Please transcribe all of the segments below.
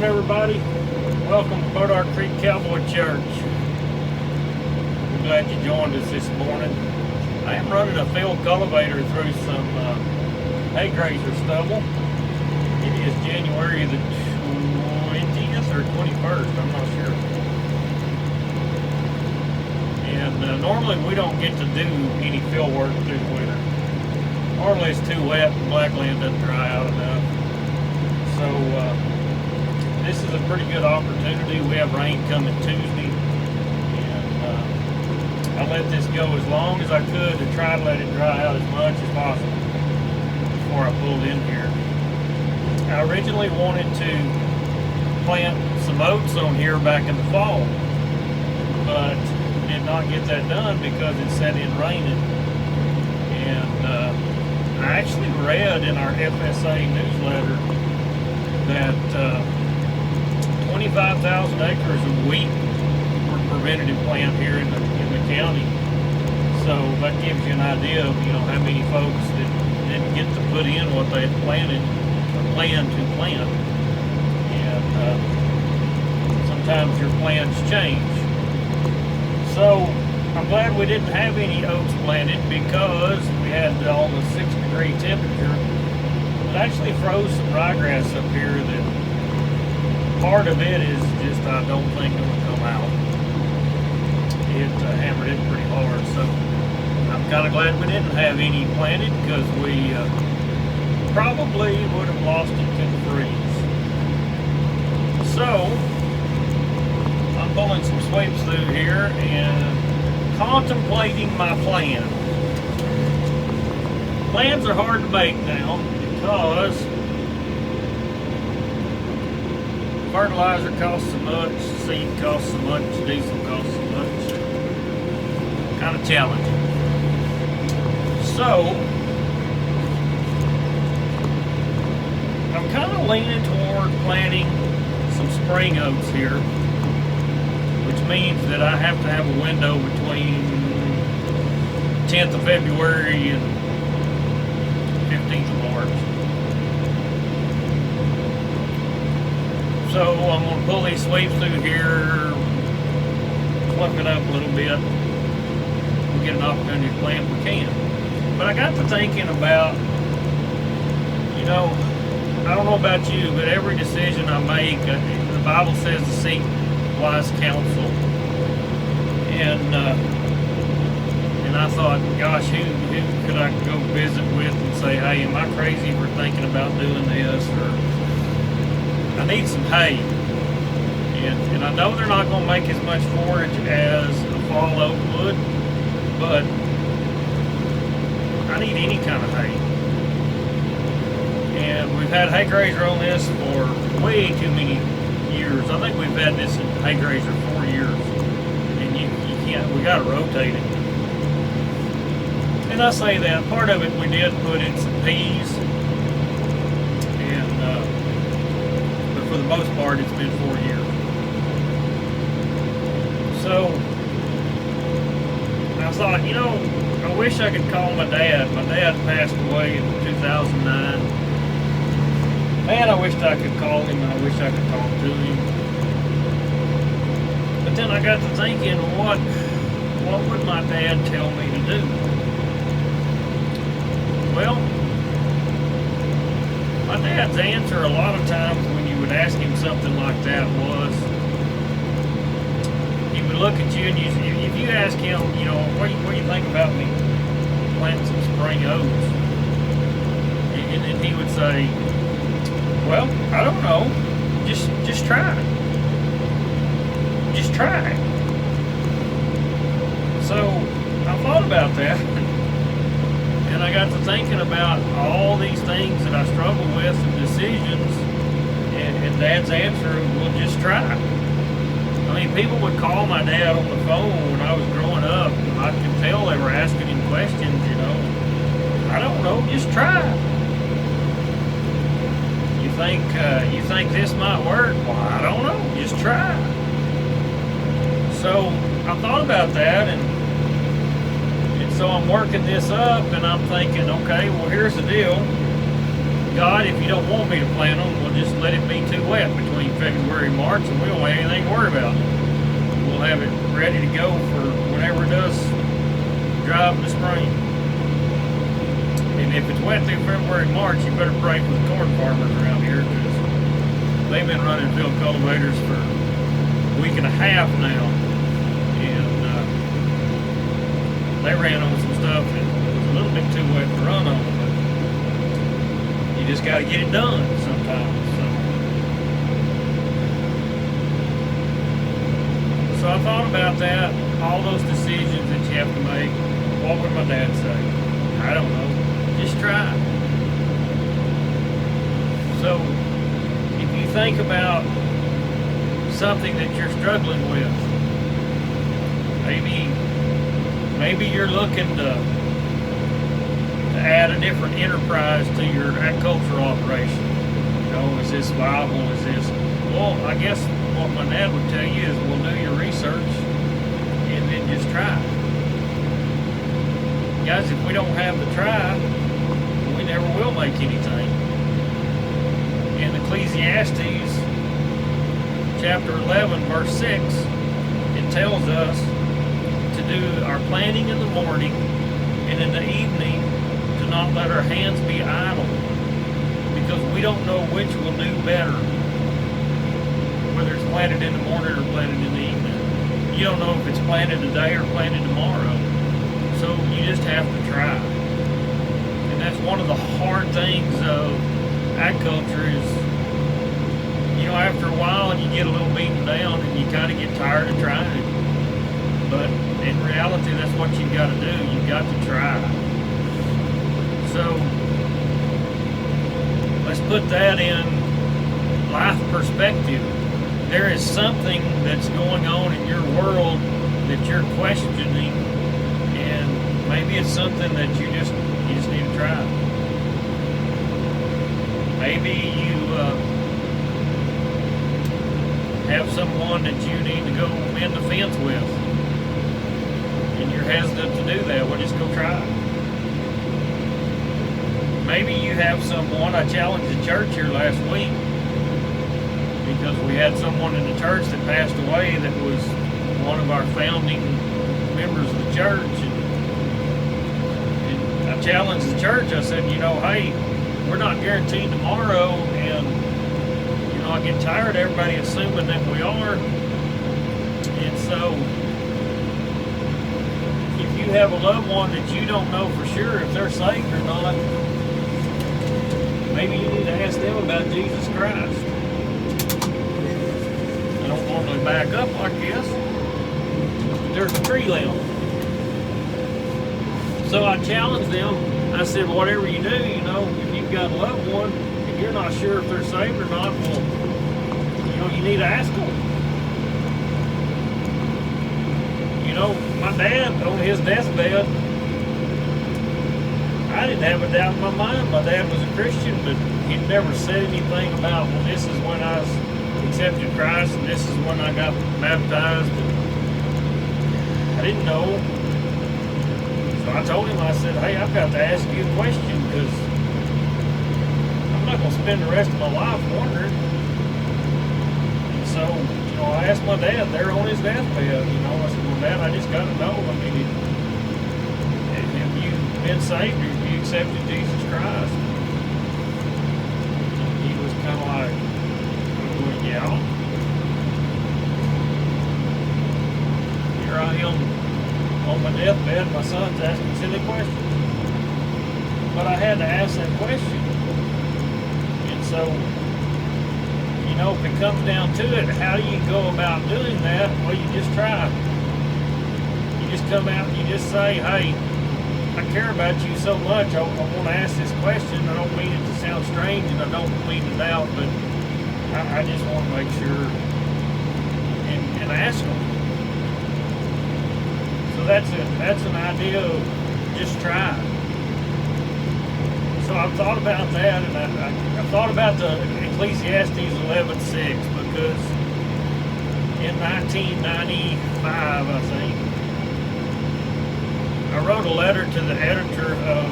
morning, everybody. Welcome to Bois Creek Cowboy Church. We're glad you joined us this morning. I am running a field cultivator through some hay grazer stubble. It is January the 20th or 21st, I'm not sure. And normally we don't get to do any field work through the winter. Hardly it's too wet and blackland doesn't dry out enough. So this is a pretty good opportunity. We have rain coming Tuesday, and I let this go as long as I could to try to let it dry out as much as possible before I pulled in here. I originally wanted to plant some oats on here back in the fall, but did not get that done because it set in raining. And I actually read in our FSA newsletter that 25,000 acres of wheat were preventative plant here in the county. So that gives you an idea of how many folks that didn't get to put in what they had planted or planned to plant. And sometimes your plans change. So I'm glad we didn't have any oats planted because we had almost 6-degree temperature. It actually froze some ryegrass up here that part of it is just I don't think it will come out. It hammered it pretty hard, so I'm kind of glad we didn't have any planted because we probably would have lost it to the freeze. So I'm pulling some sweeps through here and contemplating my plan. Plans are hard to make now because fertilizer costs so much, seed costs so much, diesel costs so much. Kind of challenging. So I'm kind of leaning toward planting some spring oats here, which means that I have to have a window between 10th of February and 15th of March. So I'm going to pull these sweeps through here, fluff it up a little bit. We'll get an opportunity to plant if we can. But I got to thinking about, I don't know about you, but every decision I make, the Bible says to seek wise counsel. And I thought, gosh, who could I go visit with and say, hey, am I crazy for thinking about doing this? Or I need some hay. And I know they're not going to make as much forage as a fall oat would, but I need any kind of hay. And we've had hay grazer on this for way too many years. I think we've had this in hay grazer 4 years. And you can't, we got to rotate it. And I say that, part of it we did put in some peas. But for the most part, it's been 4 years. So I thought, I wish I could call my dad. My dad passed away in 2009. Man, I wished I could call him and I wish I could talk to him. But then I got to thinking, what would my dad tell me to do? Well, my dad's answer a lot of times when you would ask him something like that was, he would look at you and if you ask him, what do you think about me planting some spring oats? And then he would say, well, I don't know. Just try it. Just try it. So I thought about that, and I got to thinking about all these things that I struggle with and decisions, and Dad's answer was just try it. I mean, people would call my dad on the phone when I was growing up, and I could tell they were asking him questions, I don't know, just try it. You think this might work? Well, I don't know. Just try. So I thought about that, and so I'm working this up, and I'm thinking, okay, well, here's the deal. God, if you don't want me to plant them, well, just let it be too wet between February and March, and we don't have anything to worry about. We'll have it ready to go for whenever it does dry up in the spring. And if it's wet through February and March, you better pray for the corn farmers around here, because they've been running field cultivators for a week and a half now, and they ran on some stuff that was a little bit too wet to run on, but you just got to get it done sometimes. So I thought about that, all those decisions that you have to make. What would my dad say? I don't know. Just try. So if you think about something that you're struggling with, maybe you're looking to add a different enterprise to your agricultural operation. You know, is this viable? Is this? Well, I guess what my dad would tell you is, well, do your research and then just try. Guys, if we don't have the try, we never will make anything. In Ecclesiastes chapter 11 verse 6, it tells us to do our planting in the morning, and in the evening to not let our hands be idle, because we don't know which will do better, whether it's planted in the morning or planted in the evening. You don't know if it's planted today or planted tomorrow. So you just have to try. And that's one of the hard things of agriculture is, you know, after a while you get a little beaten down and you kind of get tired of trying. But in reality, that's what you've got to do. You've got to try. So let's put that in life perspective. There is something that's going on in your world that you're questioning, and maybe it's something that you just need to try. Maybe you have someone that you need to go mend the fence with, and you're hesitant to do that. Well, just go try it. Maybe you have someone. I challenged the church here last week, because we had someone in the church that passed away that was one of our founding members of the church. And I challenged the church. I said, you know, hey, we're not guaranteed tomorrow, and, you know, I get tired of everybody assuming that we are. And so if you have a loved one that you don't know for sure if they're saved or not, maybe you need to ask them about Jesus Christ. Don't normally back up like this. There's a tree limb. So I challenged them. I said, whatever you do, you know, if you've got a loved one and you're not sure if they're saved or not, well, you know, you need to ask them. You know, my dad, on his deathbed, I didn't have a doubt in my mind. My dad was a Christian, but he'd never said anything about, well, this is when I accepted Christ and this is when I got baptized. I didn't know. So I told him, I said, hey, I've got to ask you a question, because I'm not going to spend the rest of my life wondering. And so, you know, I asked my dad there on his deathbed, you know, I said, well, Dad, I just got to know, I mean, have you been saved, or have you accepted Jesus Christ? And he was kind of like, well, yeah. Here I am on my deathbed, my son's asking silly questions. But I had to ask that question. And so, you know, if it comes down to it, how do you go about doing that? Well, you just try. You just come out and you just say, hey, I care about you so much, I want to ask this question. I don't mean it to sound strange, and I don't mean to doubt, but I just want to make sure and ask them. So that's an idea of just try. So I've thought about that, and I thought about the Ecclesiastes 11:6, because in 1995, I think, I wrote a letter to the editor of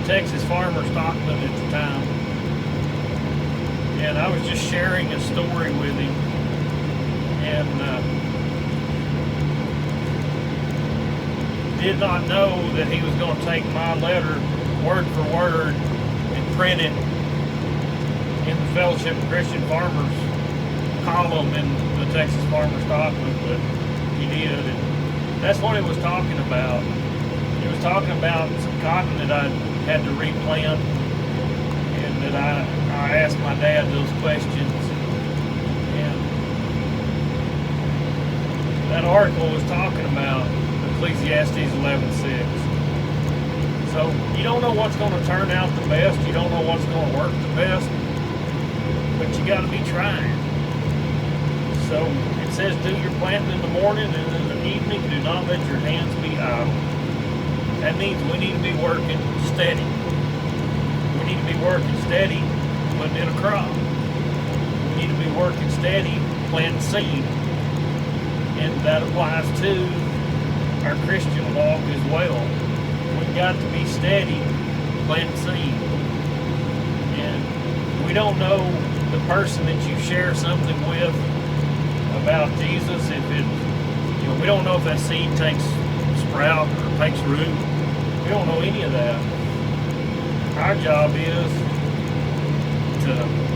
Texas Farmer Stockman at the time. And I was just sharing a story with him, and did not know that he was going to take my letter word for word and print it in the Fellowship of Christian Farmers column in the Texas Farmers Document, but he did. And that's what he was talking about. He was talking about some cotton that I had to replant, and that I asked my dad those questions. And that article was talking about Ecclesiastes 11:6. So you don't know what's going to turn out the best. You don't know what's going to work the best, but you got to be trying. So it says, do your planting in the morning, and in the evening, do not let your hands be idle. That means we need to be working steady. We need to be working steady putting in a crop. We need to be working steady planting seed. And that applies to our Christian walk as well. We've got to be steady planting seed. And we don't know the person that you share something with about Jesus, if it, we don't know if that seed takes sprout or takes root. We don't know any of that. Our job is to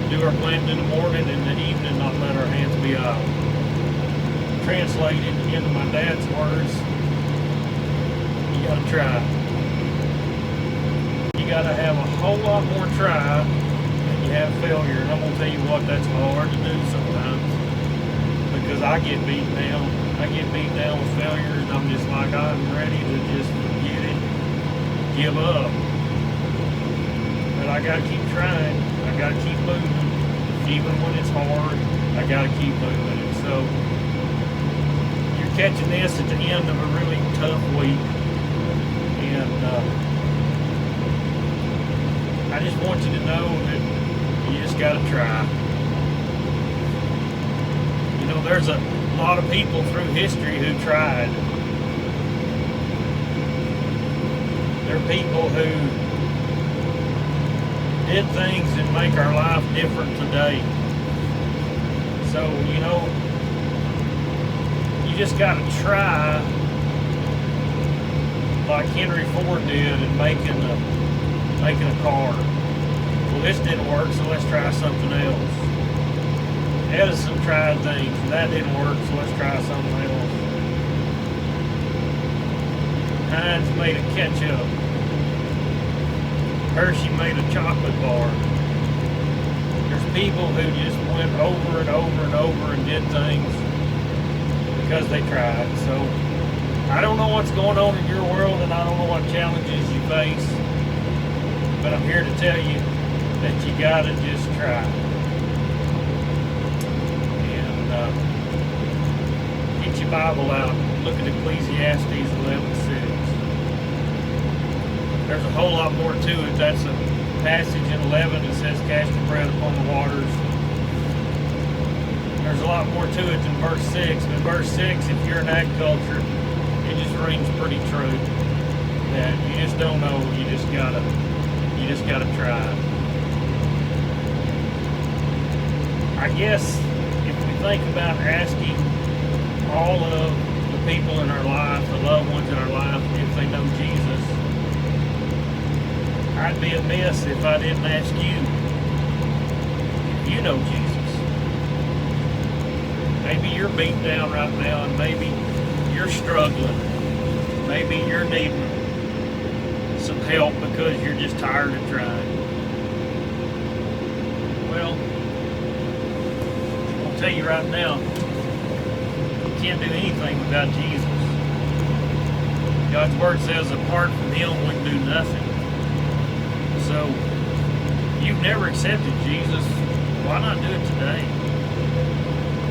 do our planting in the morning, and in the evening not let our hands be idle. Translated into my dad's words, you gotta try. You gotta have a whole lot more try than you have failure. And I'm gonna tell you what, that's hard to do sometimes, because I get beaten down. I get beaten down with failure, and I'm just like, I'm ready to just forget it, give up. But I gotta keep trying. I gotta keep moving. Even when it's hard, I gotta keep moving. And so you're catching this at the end of a really tough week. And I just want you to know that you just gotta try. There's a lot of people through history who tried. There are people who did things that make our life different today. So, you just got to try like Henry Ford did in making a car. Well, this didn't work, so let's try something else. Edison tried things, and that didn't work, so let's try something else. Heinz made a ketchup. Hershey made a chocolate bar. There's people who just went over and over and over and did things because they tried. So I don't know what's going on in your world, and I don't know what challenges you face, but I'm here to tell you that you gotta just try. Get your Bible out. Look at Ecclesiastes 11:6. There's a whole lot more to it. That's a passage in 11 that says, cast your bread upon the waters. There's a lot more to it than verse 6. But verse 6, if you're in agriculture, it just rings pretty true. That you just don't know. You just gotta try. I guess if we think about asking all of the people in our life, the loved ones in our life, if they know Jesus, I'd be amiss if I didn't ask you if you know Jesus. Maybe you're beaten down right now, and maybe you're struggling. Maybe you're needing some help because you're just tired of trying. Well, I'll tell you right now, you can't do anything without Jesus. God's word says apart from Him we can do nothing. So, you've never accepted Jesus, why not do it today?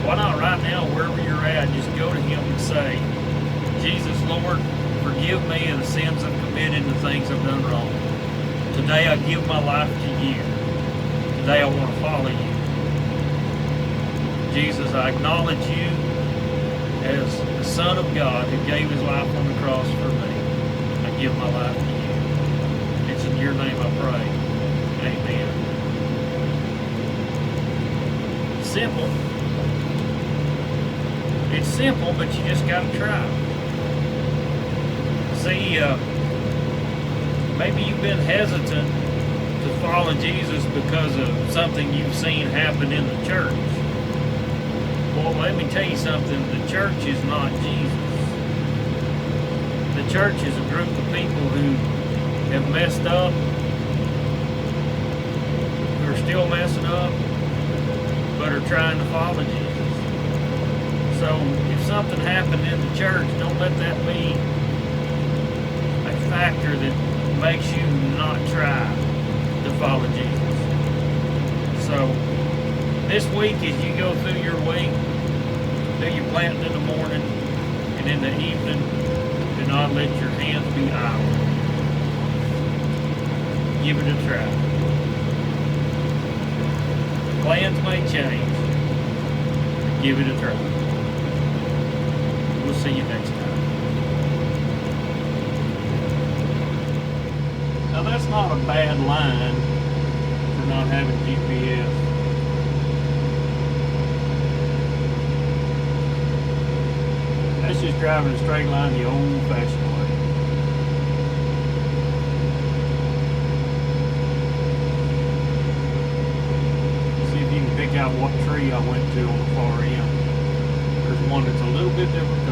Why not right now, wherever you're at, just go to Him and say, Jesus, Lord, forgive me of the sins I've committed and the things I've done wrong. Today I give my life to you. Today I want to follow you. Jesus, I acknowledge you as the Son of God who gave His life on the cross for me. I give my life to you. It's in your name I pray. Amen. simple. It's simple, but you just gotta try. See, maybe you've been hesitant to follow Jesus because of something you've seen happen in the church. Well, let me tell you something. The church is not Jesus. The church is a group of people who have messed up, who are still messing up, but are trying to follow Jesus. So if something happened in the church, don't let that be a factor that makes you not try to follow Jesus. So this week, as you go through your week, do your planting in the morning, and in the evening, do not let your hands be idle. Give it a try. Plans may change, but give it a try. We'll see you next time. Now that's not a bad line for not having GPS. That's just driving a straight line the old-fashioned way. See if you can pick out what tree I went to on the far end. There's one that's a little bit different